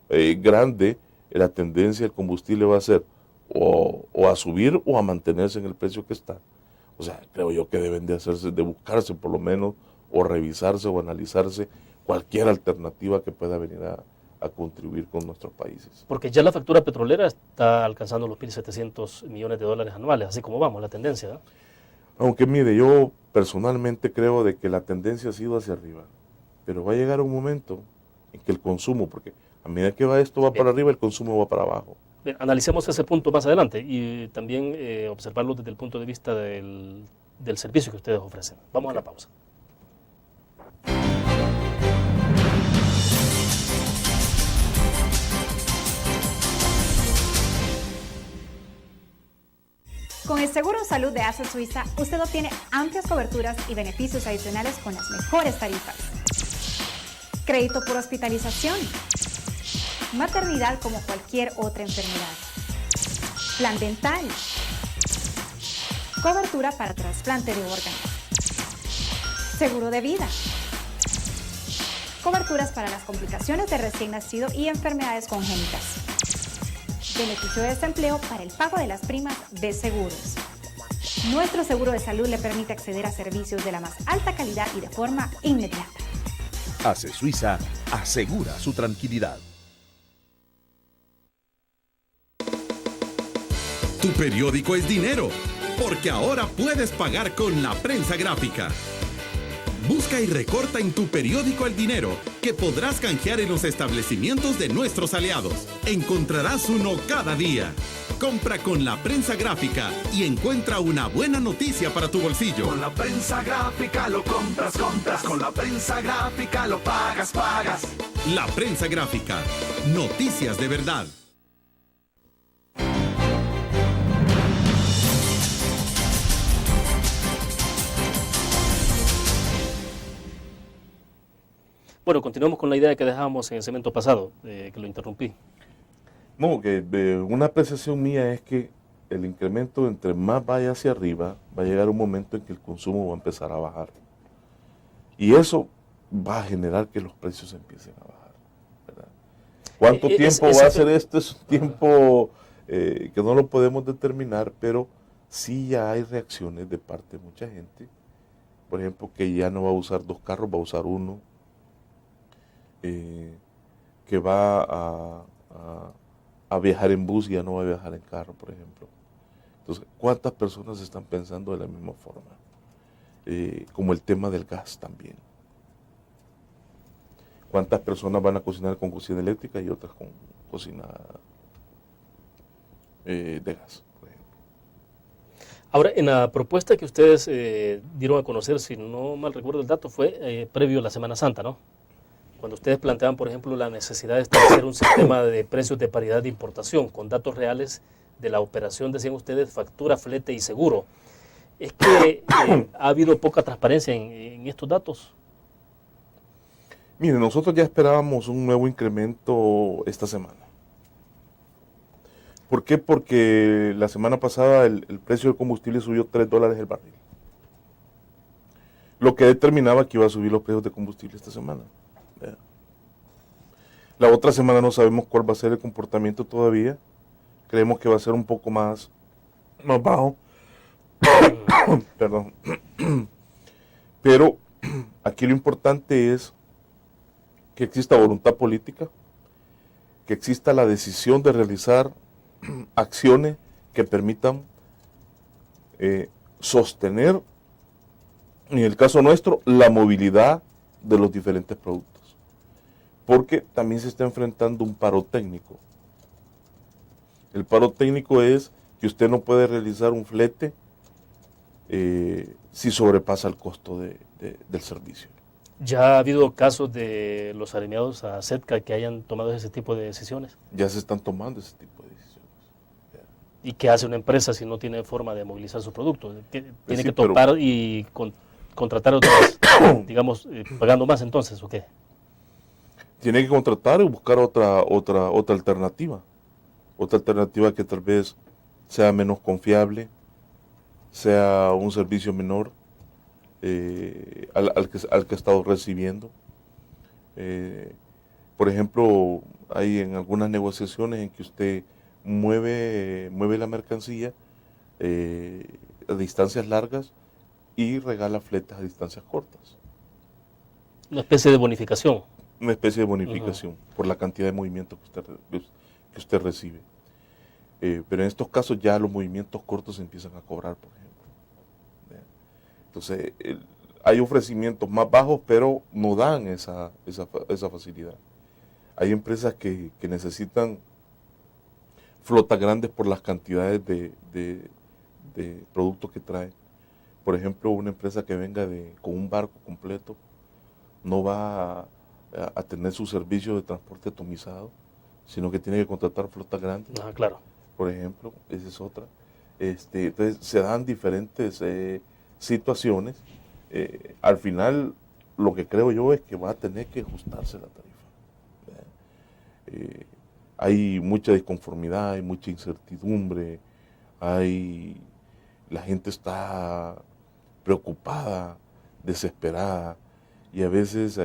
grande, la tendencia del combustible va a ser o a subir o a mantenerse en el precio que está. O sea, creo yo que deben de buscarse por lo menos, o revisarse o analizarse cualquier alternativa que pueda venir a contribuir con nuestros países. Porque ya la factura petrolera está alcanzando los 1.700 millones de dólares anuales, así como vamos, la tendencia, ¿no? Aunque mire, yo personalmente creo de que la tendencia ha sido hacia arriba, pero va a llegar un momento en que el consumo, porque a medida que esto va para arriba, el consumo va para abajo. Bien, analicemos ese punto más adelante y también observarlo desde el punto de vista del servicio que ustedes ofrecen. Vamos a la pausa. Con el seguro de salud de ASA Suiza, usted obtiene amplias coberturas y beneficios adicionales con las mejores tarifas. Crédito por hospitalización. Maternidad como cualquier otra enfermedad. Plan dental. Cobertura para trasplante de órganos. Seguro de vida. Coberturas para las complicaciones de recién nacido y enfermedades congénitas. Beneficio de desempleo para el pago de las primas de seguros. Nuestro seguro de salud le permite acceder a servicios de la más alta calidad y de forma inmediata. ASE Suiza asegura su tranquilidad. Tu periódico es dinero, porque ahora puedes pagar con la prensa gráfica. Busca y recorta en tu periódico el dinero que podrás canjear en los establecimientos de nuestros aliados. Encontrarás uno cada día. Compra con la prensa gráfica y encuentra una buena noticia para tu bolsillo. Con la prensa gráfica lo compras. Con la prensa gráfica lo pagas. La prensa gráfica. Noticias de verdad. Bueno, continuamos con la idea que dejábamos en el segmento pasado, que lo interrumpí. No, que una apreciación mía es que el incremento, entre más vaya hacia arriba, va a llegar un momento en que el consumo va a empezar a bajar. Y eso va a generar que los precios empiecen a bajar, ¿verdad? ¿Cuánto tiempo va a ser esto? Es un tiempo que no lo podemos determinar, pero sí ya hay reacciones de parte de mucha gente. Por ejemplo, que ya no va a usar 2 carros, va a usar uno. Que va a viajar en bus y ya no va a viajar en carro, por ejemplo. Entonces, ¿cuántas personas están pensando de la misma forma? Como el tema del gas también. ¿Cuántas personas van a cocinar con cocina eléctrica y otras con cocina de gas, por ejemplo? Ahora, en la propuesta que ustedes dieron a conocer, si no mal recuerdo el dato, fue previo a la Semana Santa, ¿no? Cuando ustedes planteaban, por ejemplo, la necesidad de establecer un sistema de precios de paridad de importación con datos reales de la operación, decían ustedes, factura, flete y seguro. ¿Es que ha habido poca transparencia en estos datos? Miren, nosotros ya esperábamos un nuevo incremento esta semana. ¿Por qué? Porque la semana pasada el precio del combustible subió $3 el barril. Lo que determinaba que iba a subir los precios de combustible esta semana. La otra semana no sabemos cuál va a ser el comportamiento todavía. Creemos que va a ser un poco más bajo. Perdón. Pero aquí lo importante es que exista voluntad política, que exista la decisión de realizar acciones que permitan sostener, en el caso nuestro, la movilidad de los diferentes productos. Porque también se está enfrentando un paro técnico. El paro técnico es que usted no puede realizar un flete si sobrepasa el costo del servicio. ¿Ya ha habido casos de los alineados a SETCA que hayan tomado ese tipo de decisiones? Ya se están tomando ese tipo de decisiones. ¿Y qué hace una empresa si no tiene forma de movilizar su producto? ¿Tiene sí, que topar y contratar otras, digamos, pagando más entonces o qué? Tiene que contratar y buscar otra alternativa. Otra alternativa que tal vez sea menos confiable, sea un servicio menor al que ha estado recibiendo. Por ejemplo, hay en algunas negociaciones en que usted mueve la mercancía a distancias largas y regala fletes a distancias cortas. Una especie de bonificación. Una especie de bonificación por la cantidad de movimientos que usted recibe. Pero en estos casos ya los movimientos cortos se empiezan a cobrar, por ejemplo. Entonces, hay ofrecimientos más bajos, pero no dan esa facilidad. Hay empresas que necesitan flotas grandes por las cantidades de productos que traen. Por ejemplo, una empresa que venga con un barco completo no va a tener su servicio de transporte atomizado, sino que tiene que contratar flotas grandes. Claro. Por ejemplo, esa es otra. Entonces se dan diferentes situaciones. Al final, lo que creo yo es que va a tener que ajustarse la tarifa. Hay mucha disconformidad, hay mucha incertidumbre, la gente está preocupada, desesperada, y a veces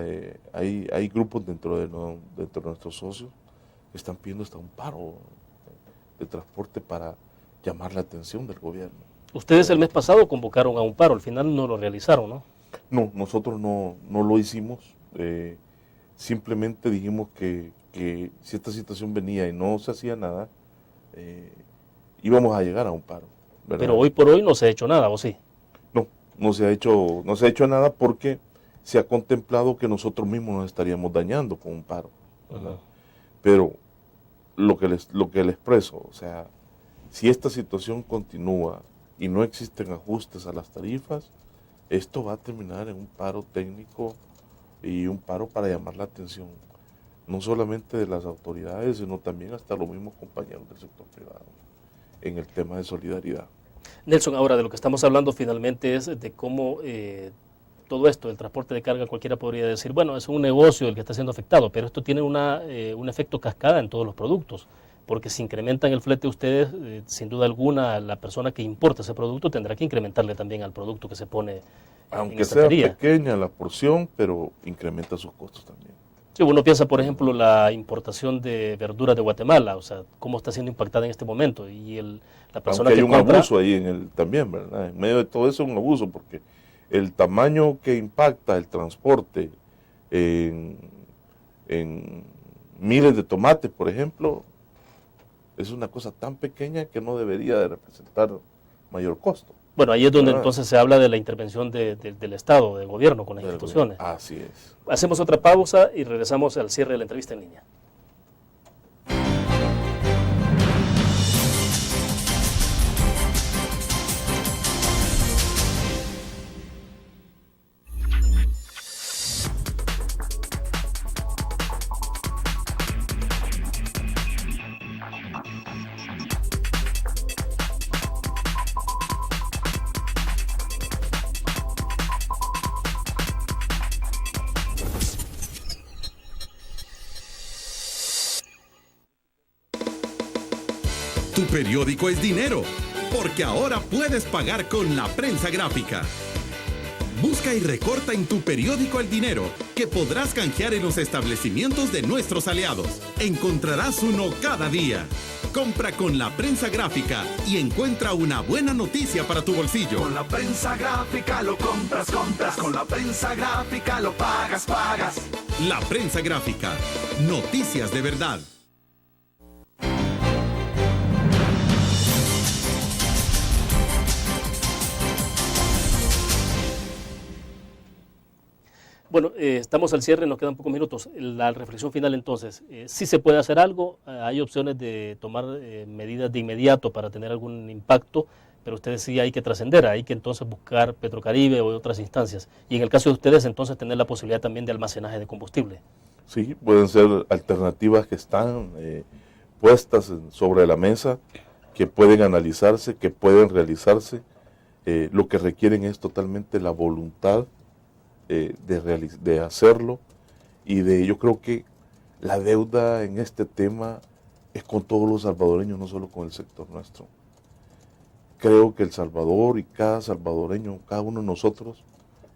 hay grupos dentro de nuestros socios que están pidiendo hasta un paro de transporte para llamar la atención del gobierno. Ustedes el mes pasado convocaron a un paro, al final no lo realizaron, ¿no? No, nosotros no lo hicimos. Simplemente dijimos que si esta situación venía y no se hacía nada, íbamos a llegar a un paro, ¿verdad? Pero hoy por hoy no se ha hecho nada, ¿o sí? No se ha hecho nada porque se ha contemplado que nosotros mismos nos estaríamos dañando con un paro, ¿verdad? Pero lo que les expreso, o sea, si esta situación continúa y no existen ajustes a las tarifas, esto va a terminar en un paro técnico y un paro para llamar la atención, no solamente de las autoridades, sino también hasta los mismos compañeros del sector privado, en el tema de solidaridad. Nelson, ahora de lo que estamos hablando finalmente es de cómo todo esto, el transporte de carga, cualquiera podría decir, bueno, es un negocio el que está siendo afectado, pero esto tiene un efecto cascada en todos los productos, porque si incrementan el flete ustedes, sin duda alguna, la persona que importa ese producto tendrá que incrementarle también al producto que se pone aunque en sea estantería. pequeña la porción, pero incrementa sus costos también. Sí, uno piensa, por ejemplo, la importación de verduras de Guatemala, o sea, cómo está siendo impactada en este momento, y la persona aunque hay que un compra, abuso ahí también, ¿verdad? En medio de todo eso es un abuso, porque el tamaño que impacta el transporte en miles de tomates, por ejemplo, es una cosa tan pequeña que no debería de representar mayor costo. bueno, ahí es donde ¿verdad? entonces se habla de la intervención del Estado, del gobierno con las instituciones. Así es. Hacemos otra pausa y regresamos al cierre de la entrevista en línea. Tu periódico es dinero, porque ahora puedes pagar con la prensa gráfica. Busca y recorta en tu periódico el dinero que podrás canjear en los establecimientos de nuestros aliados. Encontrarás uno cada día. Compra con la prensa gráfica y encuentra una buena noticia para tu bolsillo. Con la prensa gráfica lo compras, con la prensa gráfica lo pagas. La prensa gráfica. Noticias de verdad. Bueno, estamos al cierre, nos quedan pocos minutos. La reflexión final entonces, sí se puede hacer algo, hay opciones de tomar medidas de inmediato para tener algún impacto, pero ustedes sí hay que trascender, hay que entonces buscar Petrocaribe o otras instancias. Y en el caso de ustedes entonces tener la posibilidad también de almacenaje de combustible. Sí, pueden ser alternativas que están puestas sobre la mesa, que pueden analizarse, que pueden realizarse. Lo que requieren es totalmente la voluntad de hacerlo, y yo creo que la deuda en este tema es con todos los salvadoreños, no solo con el sector nuestro. Creo que El Salvador y cada salvadoreño, cada uno de nosotros,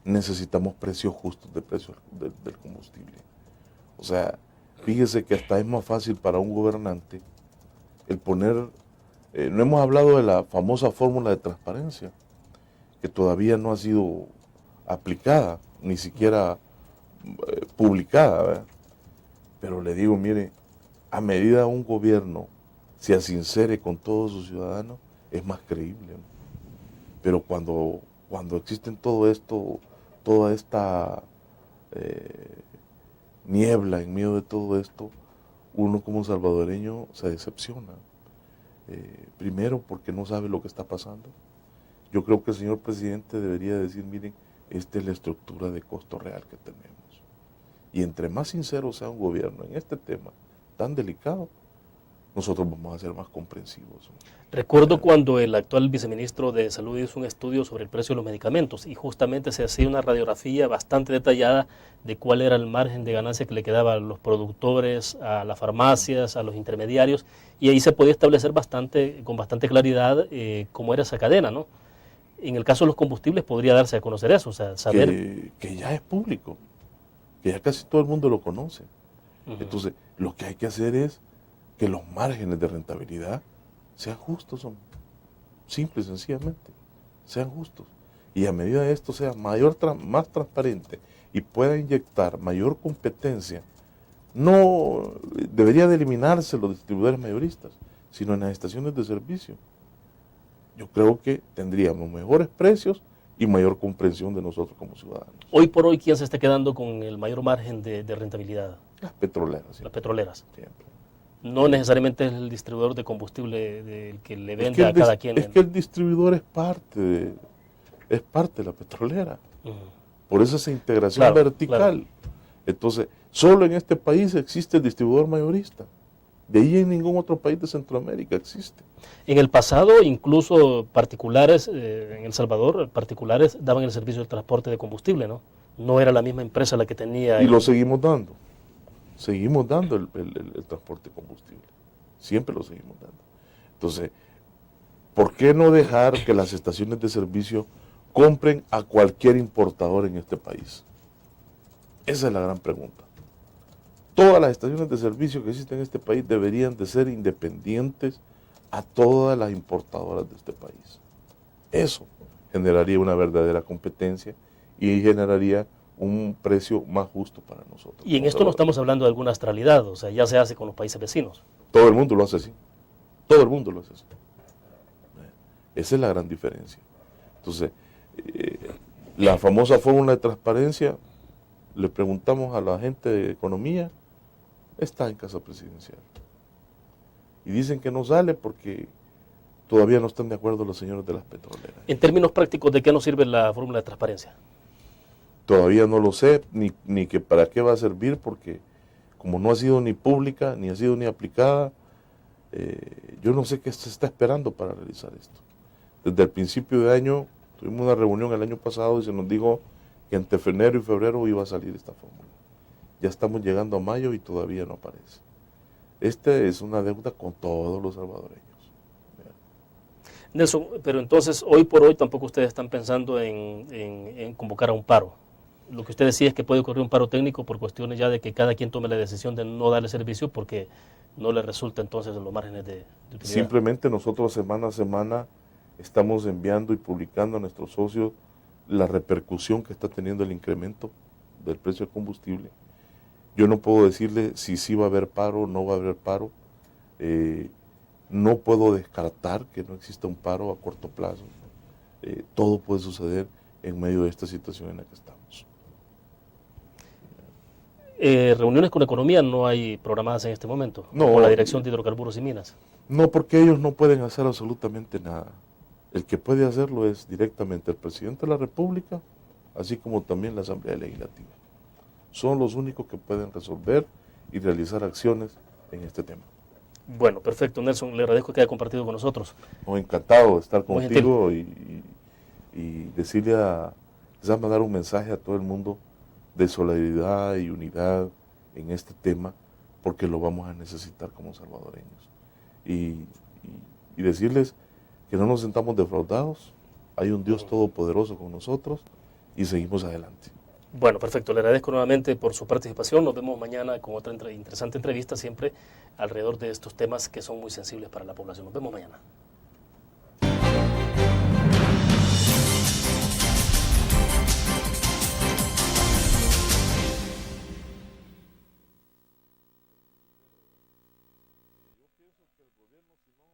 necesitamos precios justos de precios del combustible. O sea, fíjese que hasta es más fácil para un gobernante el poner, no hemos hablado de la famosa fórmula de transparencia, que todavía no ha sido aplicada, ni siquiera publicada, ¿verdad? Pero le digo, mire, a medida un gobierno se asincere con todos sus ciudadanos, es más creíble, ¿no? Pero cuando existen todo esto, toda esta niebla en medio de todo esto, uno como salvadoreño se decepciona. Primero porque no sabe lo que está pasando. Yo creo que el señor presidente debería decir, miren, esta es la estructura de costo real que tenemos. Y entre más sincero sea un gobierno en este tema tan delicado, nosotros vamos a ser más comprensivos. Recuerdo cuando el actual viceministro de Salud hizo un estudio sobre el precio de los medicamentos y justamente se hacía una radiografía bastante detallada de cuál era el margen de ganancia que le quedaba a los productores, a las farmacias, a los intermediarios, y ahí se podía establecer con bastante claridad cómo era esa cadena, ¿no? En el caso de los combustibles podría darse a conocer eso, o sea, saber... Que ya es público, que ya casi todo el mundo lo conoce. Entonces, lo que hay que hacer es que los márgenes de rentabilidad sean justos, simple y sencillamente, sean justos. Y a medida de esto sea más transparente y pueda inyectar mayor competencia, no debería de eliminarse los distribuidores mayoristas, sino en las estaciones de servicio. Yo creo que tendríamos mejores precios y mayor comprensión de nosotros como ciudadanos. Hoy por hoy, ¿quién se está quedando con el mayor margen de rentabilidad? Las petroleras. Siempre. Las petroleras. Siempre. No necesariamente es el distribuidor de combustible del que le vende a cada quien. Es que el distribuidor es parte de la petrolera. Por eso esa integración vertical. Claro. Entonces, solo en este país existe el distribuidor mayorista. De ahí en ningún otro país de Centroamérica existe. En el pasado, incluso particulares, en El Salvador, particulares daban el servicio de transporte de combustible, ¿no? No era la misma empresa la que tenía... Y lo seguimos dando. Seguimos dando el transporte de combustible. Siempre lo seguimos dando. Entonces, ¿por qué no dejar que las estaciones de servicio compren a cualquier importador en este país? Esa es la gran pregunta. Todas las estaciones de servicio que existen en este país deberían de ser independientes a todas las importadoras de este país. Eso generaría una verdadera competencia y generaría un precio más justo para nosotros. Y en esto no estamos hablando de alguna astralidad, o sea, ya se hace con los países vecinos. Todo el mundo lo hace así. Todo el mundo lo hace así. Esa es la gran diferencia. Entonces, la famosa fórmula de transparencia, le preguntamos a la gente de economía, está en Casa Presidencial. Y dicen que no sale porque todavía no están de acuerdo los señores de las petroleras. En términos prácticos, ¿de qué nos sirve la fórmula de transparencia? Todavía no lo sé, ni que para qué va a servir, porque como no ha sido ni pública, ni ha sido ni aplicada, yo no sé qué se está esperando para realizar esto. Desde el principio de año, tuvimos una reunión el año pasado y se nos dijo que entre enero y febrero iba a salir esta fórmula. Ya estamos llegando a mayo y todavía no aparece. Esta es una deuda con todos los salvadoreños. Nelson, pero entonces hoy por hoy tampoco ustedes están pensando en convocar a un paro. Lo que usted decía es que puede ocurrir un paro técnico por cuestiones ya de que cada quien tome la decisión de no darle servicio porque no le resulta entonces en los márgenes de utilidad. Simplemente nosotros semana a semana estamos enviando y publicando a nuestros socios la repercusión que está teniendo el incremento del precio del combustible. Yo no puedo decirle si sí va a haber paro o no va a haber paro. No puedo descartar que no exista un paro a corto plazo. Todo puede suceder en medio de esta situación en la que estamos. ¿Reuniones con economía no hay programadas en este momento? No. ¿Con la Dirección de Hidrocarburos y Minas? No, porque ellos no pueden hacer absolutamente nada. El que puede hacerlo es directamente el presidente de la República, así como también la Asamblea Legislativa. Son los únicos que pueden resolver y realizar acciones en este tema. Bueno, perfecto, Nelson, le agradezco que haya compartido con nosotros. Encantado de estar contigo y decirle les vamos a dar un mensaje a todo el mundo de solidaridad y unidad en este tema, porque lo vamos a necesitar como salvadoreños. Y decirles que no nos sentamos defraudados, hay un Dios todopoderoso con nosotros y seguimos adelante. Bueno, perfecto. Le agradezco nuevamente por su participación. Nos vemos mañana con otra interesante entrevista, siempre alrededor de estos temas que son muy sensibles para la población. Nos vemos mañana. Yo pienso que el gobierno, si no